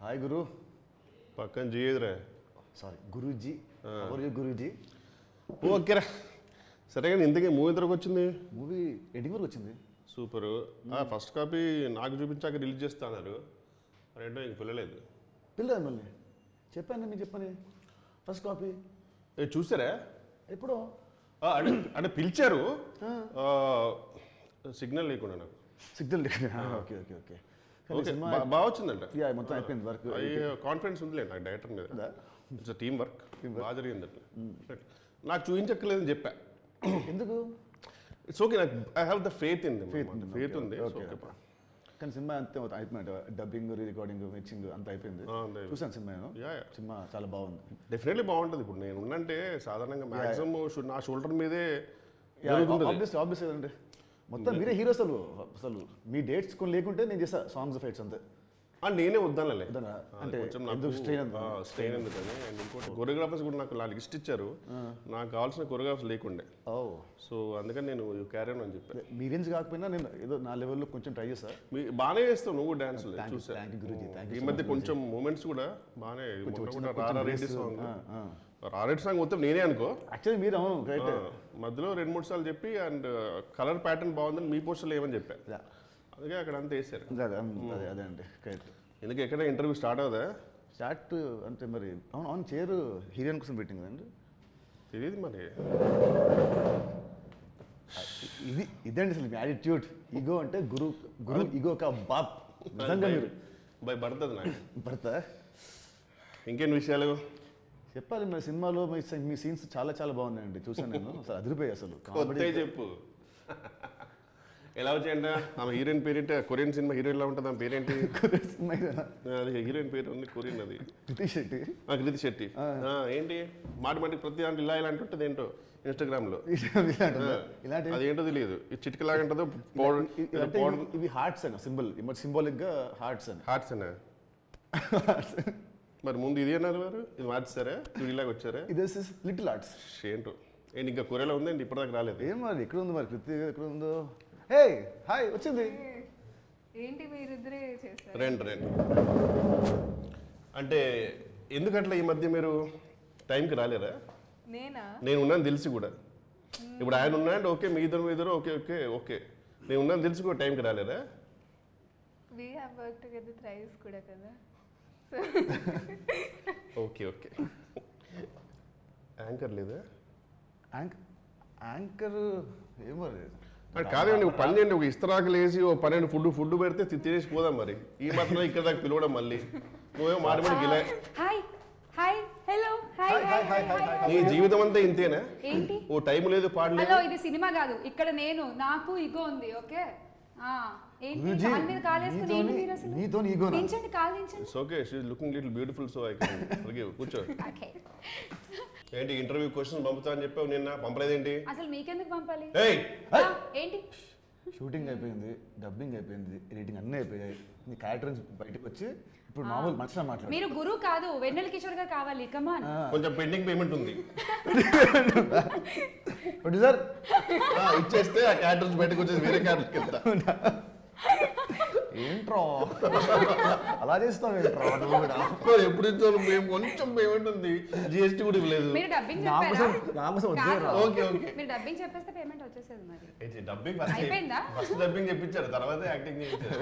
Hi గురు. పక్కన చేయదురా. Sorry Guruji. Guruji ఓకేరా. సరే కానీ ఇంతకీ మూవీ ఎంతవరకు వచ్చింది? మూవీ ఎండింగ్ వరకు వచ్చింది. సూపరు. ఫస్ట్ కాపీ నాకు చూపించాక రిలీజ్ చేస్తా అన్నారు. రెండో ఇంక పిల్లలేదు. పిల్లలు మళ్ళీ చెప్పాను మీకు చెప్పని ఫస్ట్ కాపీ చూసారా? ఎప్పుడో అంటే పిలిచారు, సిగ్నల్ లేకుండా నాకు. సిగ్నల్ ఓకే ఓకే ఓకే బాగా వచ్చిందంట. మొత్తం అయిపోయింది వర్క్. కాన్ఫిడెన్స్ ఉంది నాకు డైరెక్టర్ మీద. ఇట్స్ టీమ్ వర్క్ బాగా జరిగింది అట్లా. నాకు చూపించక్కర్లేదని చెప్పా. ఎందుకు? ఇట్స్ ఓకే, నాకు I have the faith in faith ఉంది. కానీ సినిమా అంతే అయిపోయింది. డబ్బింగ్, రికార్డింగ్, మిక్సింగ్ అంతా అయిపోయింది. చూసాను సినిమా. సినిమా చాలా బాగుంది. డెఫినెట్లీ బాగుంటుంది. ఇప్పుడు నేను ఉన్నంటే సాధారణంగా మ్యాక్సిమం నా షోల్డర్ మీదే ఆబ్వియస్ అండి. మొత్తం మీరే హీరో. అసలు మీ డేట్స్ కొన్ని లేకుంటే నేను చేస్తా సాంగ్స్ ఫైట్స్ అంతే. నేనే వద్దానులే అంటే స్ట్రెయిన్ ఎందుకని. అండ్ ఇంకోటి కొరియోగ్రాఫర్స్ కూడా నాకు లిస్ట్ ఇచ్చారు. నాకు కావాల్సిన కొరియోగ్రాఫర్స్ లేకుండే. సో అందుకని నేను క్యారీ అని చెప్పాను. మీ రేంజ్ కాకపోయినా నేను ఏదో నా లెవెల్లో కొంచెం ట్రై చేస్తా. బాగానే చేస్తావు నువ్వు డాన్స్. చూసా ఈ మధ్య కొంచెం మూమెంట్స్ కూడా బాగానే. రారెడ్డి సాంగ్ మొత్తం నేనే అనుకో. యాక్చువల్లీ మీరు అవును రైట్. మధ్యలో 2-3 సార్లు చెప్పి అండ్ కలర్ ప్యాటర్న్ బాగుందని మీ పోస్టర్లో ఏమని చెప్పా. అందుకే అక్కడ అంతా వేసారు. అదే అండి కరెక్ట్. ఎందుకు ఎక్కడ ఇంటర్వ్యూ స్టార్ట్ అవుదా? స్టార్ట్ అంటే మరి అవును అవును చైర్ హీరోయిన్ కోసం పెట్టింది కదండి. తెలియదు మరి. ఇదండి అసలు మీ యాటిట్యూడ్. ఈగో అంటే గురు ఈగో కా బాప్. నిజంగా మీరు పడుతుంది నాకు. పడతా. ఇంకేం విషయాలు చెప్పాలి. మరి సినిమాలో మీ సీన్స్ చాలా చాలా బాగున్నాయండి. చూసాను నేను. అసలు అదిరిపోయాయి అసలు. చెప్పు ఎలా వచ్చాయంట? ఆమె హీరోయిన్ పేరేంటి? కొరియన్ సినిమా హీరోయిన్ ఎలా ఉంటుంది? ఆమె పేరేంటి? అది హీరోయిన్ పేరు ఉంది కొరియన్. అది కృతి శెట్టి. ఏంటి మాటి ప్రతి దాంట్లో ఇలా ఇలాంటి ఉంటుంది ఏంటో ఇన్స్టాగ్రామ్ లో. అదేంటో తెలియదు. ఈ చిటికలాగా ఉంటుందో ఇవి హార్ట్స్ అన్న సింబల్. సింబాలిక్ గా హార్ట్స్ అనే. మరి ముందు ఇది అన్నారు వారు, ఇది మార్చారా? ఇలాగ వచ్చారా? ఇది లిటిల్ ఆర్ట్స్. ఏంటో ఏంటి ఇంకా కొరియలో ఉందండి, ఇప్పటిదాకా రాలేదు. ఏం మరి ఎక్కడ ఉంది మరి కృతి? ఎక్కడ ఉందో? హే హాయ్ వచ్చింది. ఏంటి మీరిద్దరే చేస్తారు? రండి అంటే ఎందుకట్లా ఈ మధ్య మీరు టైంకి రాలేరా? నేను ఉన్నాను తెలిసి కూడా. ఇప్పుడు ఆయన ఉన్నాడు ఓకే, మీ ఇద్దరు ఓకే ఓకే ఓకే. నేను ఉన్నాను తెలిసి కూడా టైంకి రాలేరా? We have worked together thrice కూడా కదా. Okay okay. యాంకర్ లేదా? యాంకర్ ఏమో కాదండి. ఒక పని చేయండి, ఒక ఇస్తరాకు లేసి ఓ 12 ఫుడ్ పెడితే తినేసి పోదాం. మరి ఈ మాత్రం ఇక్కడ దాకా పిలవడం మళ్ళీ నువ్వేమో మాట్లాడి గిలా. నీ జీవితం అంతా ఇంతేనా? ఏంటి ఓ టైం లేదు పాడలేదు. హలో ఇది సినిమా కాదు. ఇక్కడ నాకు ఇగో ఉంది. ఓకే ఏంటి కాల్ మీద కాల్ వేసుకుని ఏంటి మీరు అసలు? నీతో ఈగో నించండి, కాల్ నించండి. It's okay, she is looking little beautiful so I can forgive. కూర్చో. ఓకే. ఏంటి ఇంటర్వ్యూ క్వశ్చన్స్ పంపుతా అని చెప్పావు, నిన్న పంపలేదేంటి? అసలు మీకెందుకు పంపాలి? ఏంటి షూటింగ్ అయిపోయింది, డబ్బింగ్ అయిపోయింది, ఎడిటింగ్ అన్నీ అయిపోయాయి. నీ క్యారెక్టర్ బయటకు వచ్చి ఇప్పుడు మామూలు మనుషులు మాట్లాడు. మీరు గురువు కాదు, వెన్నెల కిషోర్ గారు కావాలి. కమాన్. కొంచెం పెండింగ్ పేమెంట్ ఉంది. ప్రొడ్యూసర్ ఇచ్చేస్తే ఆ క్యారెక్టర్స్ బయటకు వచ్చేసి వేరే క్యారెక్టర్కి వెళ్తా. ఏంట్రో అలా చేస్తాం ఏంట్రో? ఎప్పుడు ఇచ్చాను మేము? కొంచెం పేమెంట్ ఉంది, జిఎస్టీ కూడా ఇవ్వలేదు. మీరు డబ్బింగ్ చెప్పేస్తే పేమెంట్ వచ్చేసేది. మరి డబ్బింగ్ అయిపోయిందా? ఫస్ట్ డబ్బింగ్ చెప్పించారు, తర్వాత యాక్టింగ్ చేయించారు.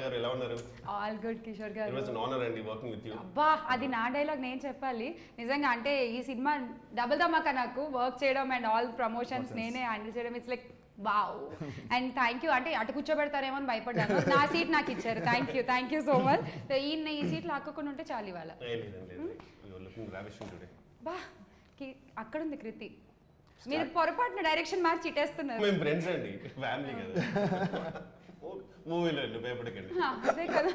గారు ఎలా ఉన్నారు? ఆల్ గుడ్ కిషోర్ గారు. ఇట్ వాస్ an honor అండి వర్కింగ్ విత్ యు. అబ్బా అది నా డైలాగ్ నేను చెప్పాలి నిజంగా. అంటే ఈ సినిమా డబుల్ ధమాకా నాకు వర్క్ చేయడం అండ్ ఆల్ ప్రమోషన్స్ నేనే హ్యాండిల్ చేయడం. It's like wow. And thank you. అంటే అటు కూర్చోబెడతారేమో అని భయపడ్డాను. నా సీట్ నాకు ఇచ్చారు. Thank you so much. ఈ సీట్ లాక్కోకుండా ఉంటే చాలు ఇవాళ. బా అక్కడ ఉంది కృతి. మీరు పొరపాటున డైరెక్షన్ మార్చి ఇటేస్తున్నారు. మేము ఫ్రెండ్స్ అండి, ఫ్యామిలీ కదా. మూవీలో భయపడకండి. అదే కదా.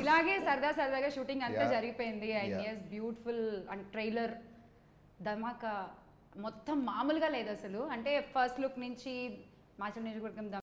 ఇలాగే సరదాగా షూటింగ్ అంతా జరిగిపోయింది. And yes beautiful. And trailer Dhamaka మొత్తం మామూలుగా లేదు అసలు. అంటే ఫస్ట్ లుక్ నుంచి మాచల్ నియోజకవర్గం